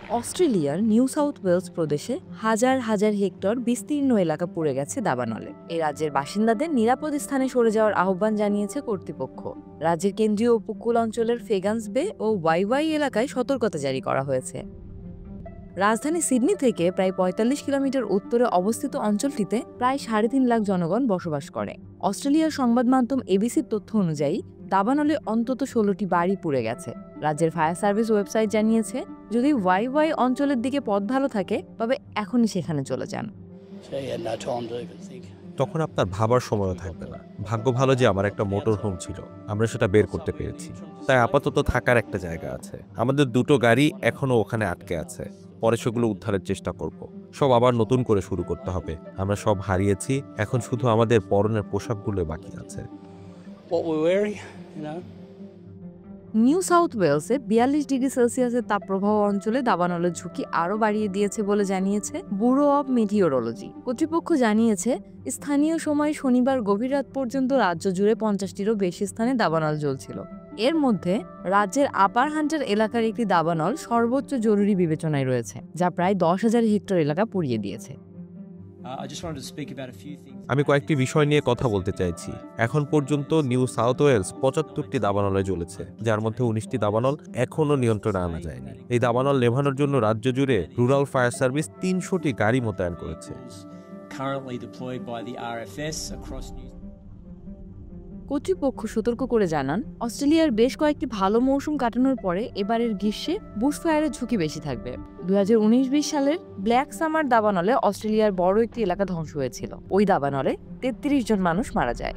অস্ট্রেলিয়ার new south Wales প্রদেশে হাজার হাজার হেক্টর বিস্তীর্ণ এলাকা পুড়ে গেছে দাবানলে। এই রাজ্যের বাসিন্দাদের নিরাপদ স্থানে সরে যাওয়ার আহ্বান জানিয়েছে কর্তৃপক্ষ। রাজ্যের কেন্দ্রীয় উপকূল অঞ্চলের ফেগান্স বে ও ওয়াইওয়াই এলাকায় সতর্কতা জারি করা হয়েছে। রাজধানী সিডনি থেকে প্রায় ৪৫ কিলোমিটার উত্তরে অবস্থিত অঞ্চলটিতে প্রায় ৩.৫ লাখ জনগণ বসবাস করে। অস্ট্রেলিয়ার সংবাদ মাধ্যম এবিসির তথ্য অনুযায়ী দাবানলে অন্তত ১৬টি বাড়ি পুড়ে গেছে। রাজ্যের ফায়ার সার্ভিস ওয়েবসাইট জানিয়েছে, যদি ওয়াইওয়াই অঞ্চলের দিকে পথ ভালো থাকে তবে এখনই সেখানে চলে যান। তখন আপনার ভাবার সময়ও থাকবে না। ভাগ্য ভালো যে আমার একটা মোটর হোম ছিল, আমরা সেটা বের করতে পেরেছি। তাই আপাতত থাকার একটা জায়গা আছে। আমাদের দুটো গাড়ি এখনো ওখানে আটকে আছে। পরে সেগুলো উদ্ধারের চেষ্টা করব। সব আবার নতুন করে শুরু করতে হবে। আমরা সব হারিয়েছি, এখন শুধু আমাদের পরনের পোশাকগুলো বাকি আছে। নিউ সাউথ ওয়েলসে ৪২ ডিগ্রি সেলসিয়াসের তাপপ্রবাহ অঞ্চলে দাবানলের ঝুঁকি আরও বাড়িয়ে দিয়েছে বলে জানিয়েছে ব্যুরো অব মেটিওরোলজি। কর্তৃপক্ষ জানিয়েছে, স্থানীয় সময় শনিবার গভীর রাত পর্যন্ত রাজ্য জুড়ে ৫০টিরও বেশি স্থানে দাবানল জ্বলছিল। এর মধ্যে রাজ্যের আপার হান্টার এলাকার একটি দাবানল সর্বোচ্চ জরুরি বিবেচনায় রয়েছে, যা প্রায় ১০,০০০ হেক্টর এলাকা পুড়িয়ে দিয়েছে। আমি কয়েকটি বিষয় নিয়ে কথা বলতে চাইছি। এখন পর্যন্ত নিউ সাউথ ওয়েলস ৭৫টি দাবানলে জ্বলেছে, যার মধ্যে ১৯টি দাবানল এখনও নিয়ন্ত্রণে আনা যায়নি। এই দাবানল নেভানোর জন্য রাজ্য জুড়ে রুরাল ফায়ার সার্ভিস ৩০০টি গাড়ি মোতায়েন করেছে। কর্তৃপক্ষ সতর্ক করে জানান, অস্ট্রেলিয়ার বেশ কয়েকটি ভালো মৌসুম কাটানোর পরে এবারের গ্রীষ্মে বুশফায়ারের ঝুঁকি বেশি থাকবে। ২০১৯-২০ সালের ব্ল্যাক সামার দাবানলে অস্ট্রেলিয়ার বড় একটি এলাকা ধ্বংস হয়েছিল। ওই দাবানলে ৩৩ জন মানুষ মারা যায়।